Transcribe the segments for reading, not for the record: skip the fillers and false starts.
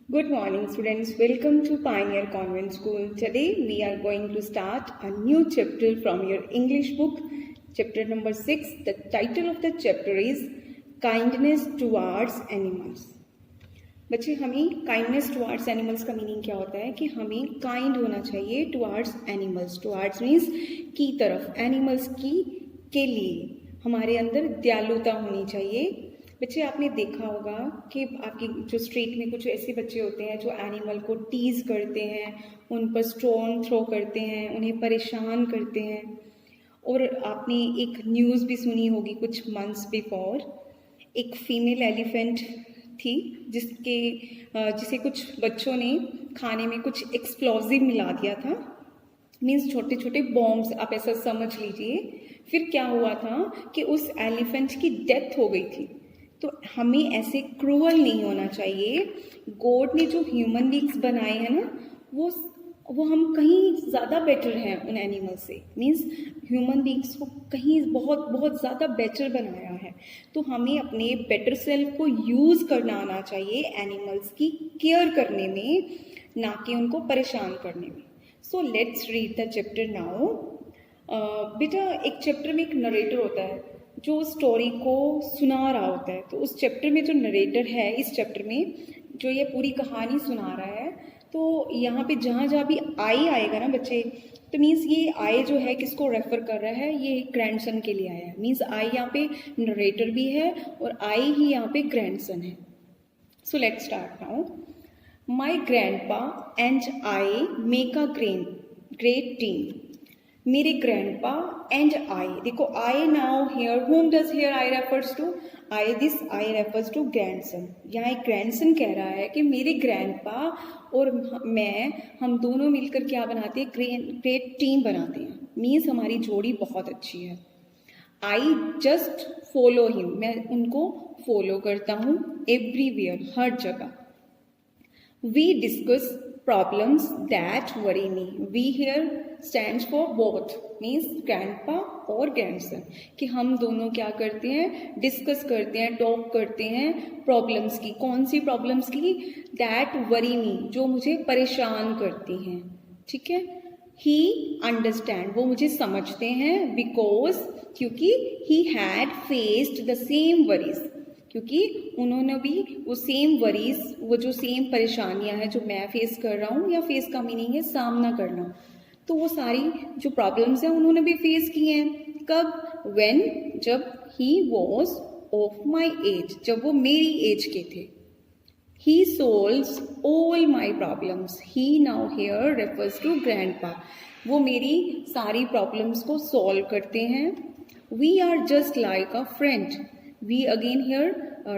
Good morning, students. Welcome to Pioneer Convent School. Today we are going to start a new chapter from your English book, chapter number 6. The title of the chapter is Kindness Towards Animals. बच्चे, हमें kindness towards animals का meaning क्या होता है कि हमें kind होना चाहिए टुवार्ड्स एनिमल्स. टुवार्ड्स मीन्स की तरफ, एनिमल्स की के लिए हमारे अंदर दयालुता होनी चाहिए. बच्चे, आपने देखा होगा कि आपकी जो स्ट्रीट में कुछ ऐसे बच्चे होते हैं जो एनिमल को टीज करते हैं, उन पर स्टोन थ्रो करते हैं, उन्हें परेशान करते हैं. और आपने एक न्यूज़ भी सुनी होगी कुछ मंथ्स बिफोर, एक फीमेल एलिफेंट थी जिसे कुछ बच्चों ने खाने में कुछ एक्सप्लोजिव मिला दिया था. मीन्स छोटे छोटे बॉम्ब्स, आप ऐसा समझ लीजिए. फिर क्या हुआ था कि उस एलिफेंट की डेथ हो गई थी. तो हमें ऐसे क्रूअल नहीं होना चाहिए. गॉड ने जो ह्यूमन बींग्स बनाए हैं ना, वो हम कहीं ज़्यादा बेटर हैं उन एनिमल से. मीन्स ह्यूमन बींग्स को कहीं बहुत बहुत ज़्यादा बेटर बनाया है. तो हमें अपने बेटर सेल्फ को यूज़ करना आना चाहिए एनिमल्स की केयर करने में, ना कि उनको परेशान करने में. So let's read the chapter now. बेटा, एक चैप्टर में एक नरेटर होता है जो स्टोरी को सुना रहा होता है. तो उस चैप्टर में जो नरेटर है, इस चैप्टर में जो ये पूरी कहानी सुना रहा है, तो यहाँ पे जहाँ जहाँ भी आई आएगा ना बच्चे, तो मीन्स ये आई जो है किसको रेफर कर रहा है, ये ग्रैंडसन के लिए आया है. मीन्स आई यहाँ पे नरेटर भी है और आई ही यहाँ पे ग्रैंडसन है. So let's start now. My grandpa and I make a great team. मेरे ग्रैंडपा एंड आई. देखो, I now here, whom does here I refers to? this I refers to grandson. यहाँ एक ग्रैंडसन कह रहा है कि मेरे ग्रैंडपा और हम दोनों मिलकर क्या बनाते हैं, ग्रेट टीम बनाते हैं. मीन्स हमारी जोड़ी बहुत अच्छी है. I just follow him. मैं उनको फॉलो करता हूँ एवरीवेयर, हर जगह. We discuss problems that worry me. We here stands for both, means grandpa और grandson. कि हम दोनों क्या करते हैं, डिस्कस करते हैं, टॉक करते हैं प्रॉब्लम्स की. कौन सी प्रॉब्लम्स की? that worry me, जो मुझे परेशान करती हैं. ठीक है. he understand, वो मुझे समझते हैं. because, क्योंकि he had faced the same worries, क्योंकि उन्होंने भी वो सेम वरीज, वो जो सेम परेशानियां हैं जो मैं फेस कर रहा हूँ, या फेस का मीनिंग है सामना करना, तो वो सारी जो प्रॉब्लम्स हैं उन्होंने भी फेस की हैं. कब? व्हेन, जब he was of my age, जब वो मेरी एज के थे. He solves all my problems. He now here refers to grandpa. वो मेरी सारी प्रॉब्लम्स को सॉल्व करते हैं. We are just like a friend. We again here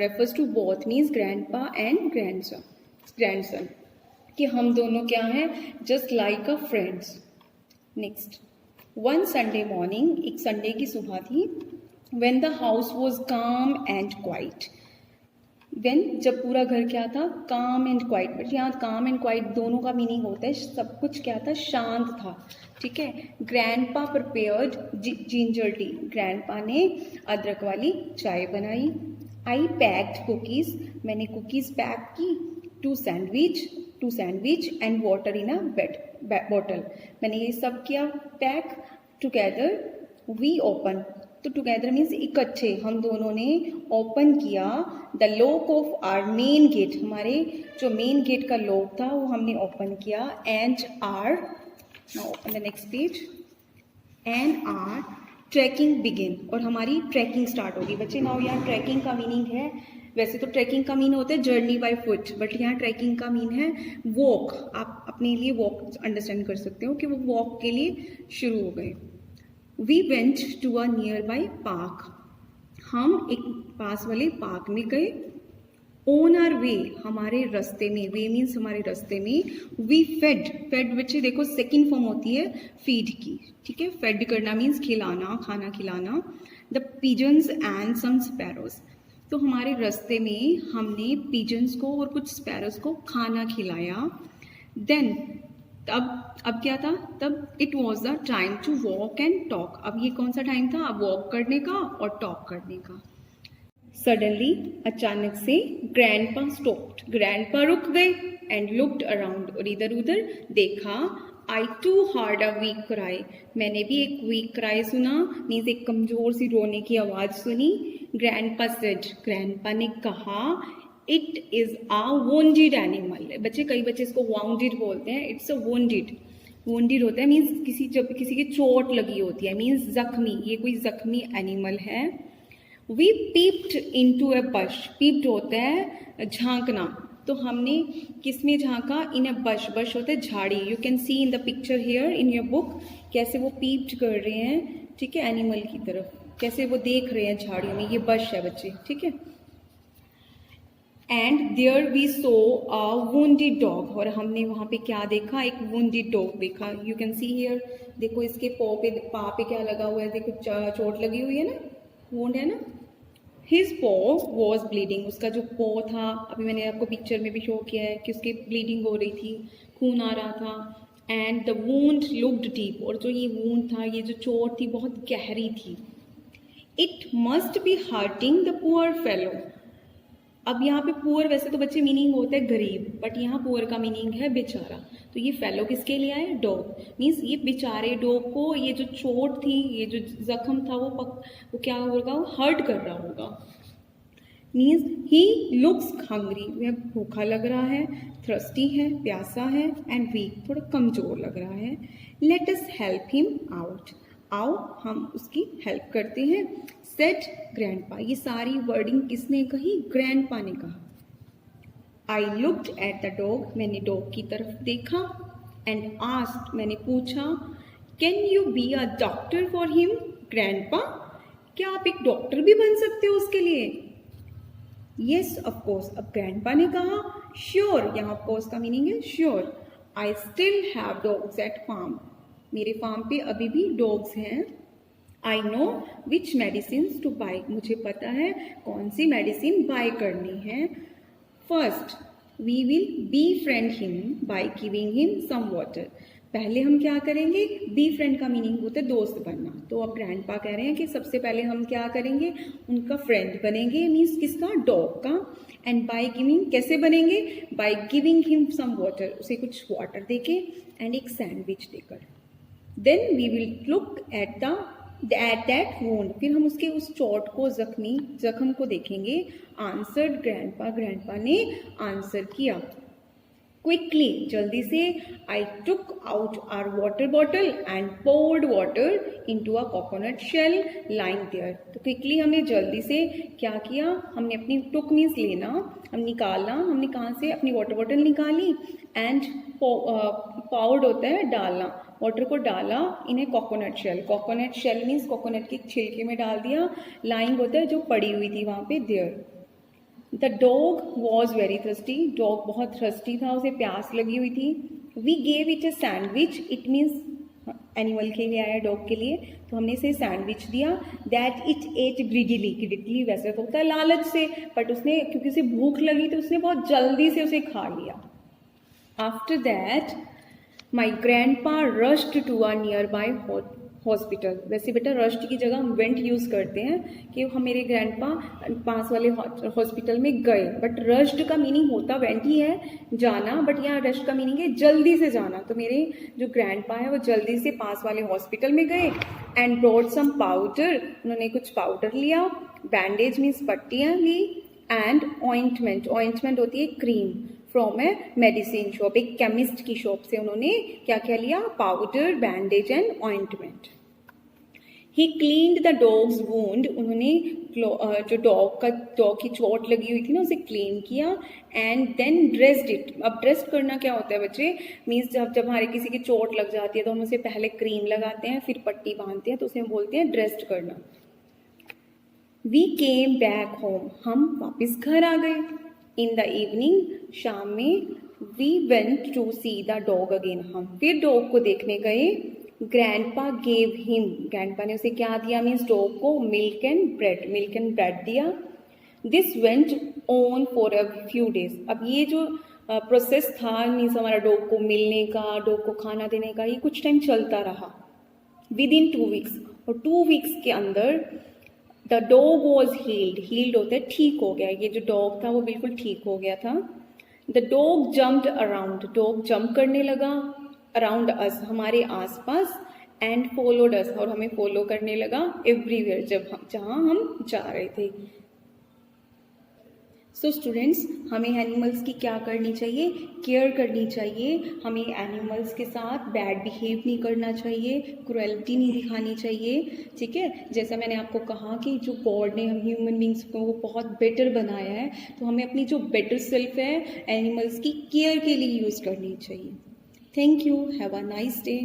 refers to both, means grandpa and grandson. कि हम दोनों क्या हैं, just like a friends. Next, one Sunday morning, एक संडे की सुबह थी. When the house was calm and quiet. When, जब पूरा घर क्या था, calm and quiet. बट यहाँ calm and quiet दोनों का मीनिंग होता है, सब कुछ क्या था, शांत था. ठीक है. Grandpa prepared ginger tea. Grandpa ने अदरक वाली चाय बनाई. I packed cookies. मैंने कुकीज़ पैक की. Two sandwich and water in a bottle. मैंने ये सब किया पैक. Together we open. तो टुगेदर मीन्स इकट्ठे, हम दोनों ने ओपन किया the lock of our main gate. हमारे जो मेन गेट का लॉक था वो हमने ओपन किया. And our, now open the next page. And our trekking begin. और हमारी ट्रैकिंग स्टार्ट होगी. बच्चे, नाउ यहाँ ट्रैकिंग का मीनिंग है, वैसे तो ट्रैकिंग का मीन होता है जर्नी बाय फुट, बट यहाँ ट्रैकिंग का मीन है वॉक. आप अपने लिए वॉक अंडरस्टैंड कर सकते हो कि वो वॉक के लिए शुरू हो गए. We went to a nearby park. हम एक पास वाले पार्क में गए. On our way, हमारे रास्ते में, way means हमारे रास्ते में. We fed बच्चे देखो सेकंड फॉर्म होती है फीड की. ठीक है. फेड करना मीन्स खिलाना, खाना खिलाना. The pigeons and some sparrows. तो हमारे रास्ते में हमने पिजन्स को और कुछ स्पैरोज को खाना खिलाया. Then अब क्या था, तब it was the time to walk and talk. अब ये कौन सा टाइम था, अब वॉक करने का और टॉक करने का. सडनली अचानक से ग्रैंडपा स्टॉप्ड, ग्रैंडपा रुक गए एंड लुक्ड अराउंड, और इधर उधर देखा। I too heard a weak cry, मैंने भी एक वीक क्राई सुना, मीन्स एक कमजोर सी रोने की आवाज सुनी। ग्रैंडपा सेड, ग्रैंडपा ने कहा, it is a wounded animal. बच्चे, कई बच्चे इसको वाउंडेड बोलते हैं, इट्स अ वोंडेड। वोंडेड होता है मीन्स जब किसी की चोट लगी होती है, मीन्स जख्मी, ये कोई जख्मी एनिमल है। We peeped into a bush, peeped होता है झांकना, तो हमने किस में झांका, इन अ बश, बश होता है झाड़ी। You can C in the picture here in your book कैसे वो पीप्ड कर रहे हैं, ठीक है, एनिमल की तरफ, कैसे वो देख रहे हैं झाड़ियों में, ये बश है बच्चे, ठीक है। And there we saw a wounded dog, और हमने वहाँ पे क्या देखा, एक वुंडेड डॉग देखा। यू कैन सी हियर, देखो इसके पा पे क्या लगा हुआ है, देखो चोट लगी हुई है ना, वुंड है ना। हिज पॉ वॉज ब्लीडिंग, उसका जो पॉ था, अभी मैंने आपको पिक्चर में भी शो किया है कि उसकी ब्लीडिंग हो रही थी, खून आ रहा था। And the wound looked deep, और जो ये वूंड था, ये जो चोट थी, बहुत गहरी थी। It must be hurting the poor fellow, अब यहाँ पे पुअर वैसे तो बच्चे मीनिंग होता है गरीब, बट यहाँ पुअर का मीनिंग है बेचारा। तो ये फेलो किसके लिए आए, डॉग, मीन्स ये बेचारे डॉग को ये जो चोट थी, ये जो जख्म था, वो क्या होगा, हर्ट कर रहा होगा। मीन्स ही लुक्स हंग्री, वह भूखा लग रहा है, थ्रस्टी है, प्यासा है, एंड वीक, थोड़ा कमजोर लग रहा है। Let us help him out, आओ हम उसकी हेल्प करते हैं। सेट ग्रैंडपा, ये सारी वर्डिंग किसने कही, ग्रैंडपा ने कहा। I looked at the dog, मैंने डॉग की तरफ देखा। एंड आस्क्ड, मैंने पूछा, can you be a doctor for him grandpa, क्या आप एक डॉक्टर भी बन सकते हो उसके लिए। यस ऑफ कोर्स, अब ग्रैंडपा ने कहा। श्योर, यहाँ ऑफ कोर्स का मीनिंग है sure. I still have dogs at farm, मेरे फार्म पे अभी भी डॉग्स हैं। I know which medicine to buy, मुझे पता है कौन सी मेडिसिन बाय करनी है। First we will befriend him by giving him some water, पहले हम क्या करेंगे, बी फ्रेंड का मीनिंग होता है दोस्त बनना। तो अब ग्रैंडपा कह रहे हैं कि सबसे पहले हम क्या करेंगे, उनका फ्रेंड बनेंगे, मीन्स किसका, डॉग का। एंड बाय गिविंग, कैसे बनेंगे, by giving him some water, उसे कुछ वाटर देके एंड एक सैंडविच देकर। Then we will look at that wound, फिर हम उसके उस चोट को, जख्म को देखेंगे। आंसर्ड ग्रैंडपा, ग्रैंडपा ने आंसर किया। क्विकली, जल्दी से। I took out our water bottle and poured water into a coconut shell lying there, तो क्विकली हमने जल्दी से क्या किया, हमने अपनी टुक मीन्स लेना, हम निकालना, हमने कहाँ से अपनी वाटर बॉटल निकाली। एंड पाउड होता है डालना, वाटर को डाला in a coconut shell, coconut shell means coconut के छिलके में डाल दिया। लाइंग होता है जो पड़ी हुई थी वहाँ पे, there. The dog was very thirsty, dog बहुत थ्रस्टी था, उसे प्यास लगी हुई थी। We gave it a sandwich, it means animal के लिए आया, डॉग के लिए, तो हमने इसे सैंडविच दिया। That it at greedily, greedily वैसे तो होता है लालच से, बट उसने, क्योंकि उसे भूख लगी तो उसने बहुत जल्दी से उसे खा लिया। After that my grandpa rushed to a nearby hospital, वैसे बेटा रश्ड की जगह हम वेंट यूज़ करते हैं कि हम, मेरे ग्रैंडपा पास वाले हॉस्पिटल में गए, बट रश्ड का मीनिंग होता वेंट ही है, जाना, बट यहाँ रश्ड का मीनिंग है जल्दी से जाना। तो मेरे जो ग्रैंडपा है वो जल्दी से पास वाले हॉस्पिटल में गए। एंड ब्रॉट सम पाउडर, उन्होंने कुछ पाउडर लिया। बैंडेज मीन्स पट्टियाँ ली। एंड ऑइंटमेंट, ऑइंटमेंट होती है cream, from a medicine shop, एक केमिस्ट की शॉप से उन्होंने क्या क्या लिया, powder, bandage and ointment. He cleaned the dogs wound, उन्होंने जो डॉग की चोट लगी हुई थी ना उसे क्लीन किया। एंड देन ड्रेस्ड इट, अब ड्रेस्ड करना क्या होता है बच्चे, मीन्स जब हमारे किसी की चोट लग जाती है तो हम उसे पहले क्रीम लगाते हैं, फिर पट्टी बांधते हैं, तो उसे हम बोलते हैं ड्रेस्ड करना। वी केम बैक होम, हम वापस घर आ गए। इन द इवनिंग, शाम में, we went to see the dog again, हम फिर डॉग को देखने गए। ग्रैंडपा गेव हिम, ग्रैंडपा ने उसे क्या दिया, मीन्स डॉग को मिल्क एंड ब्रेड दिया। This went on for a few days, अब ये जो प्रोसेस था, मीन्स हमारा डॉग को मिलने का, डॉग को खाना देने का, ये कुछ टाइम चलता रहा। विद इन 2 वीक्स, और 2 वीक्स के अंदर the dog was healed, healed होता है ठीक हो गया, ये जो डॉग था वो बिल्कुल ठीक हो गया था। The dog jumped around, dog jump करने लगा, अराउंड अस हमारे आसपास, एंड फॉलोड अस और हमें फॉलो करने लगा एवरीवेयर जहाँ हम जा रहे थे। सो स्टूडेंट्स, हमें एनिमल्स की क्या करनी चाहिए, केयर करनी चाहिए। हमें एनिमल्स के साथ बैड बिहेव नहीं करना चाहिए, क्रुएलिटी नहीं दिखानी चाहिए, ठीक है। जैसा मैंने आपको कहा कि जो गॉड ने हम ह्यूमन बींग्स को वो बहुत बेटर बनाया है, तो हमें अपनी जो बेटर सेल्फ है एनिमल्स की केयर के लिए यूज़ करनी चाहिए। Thank you, have a nice day.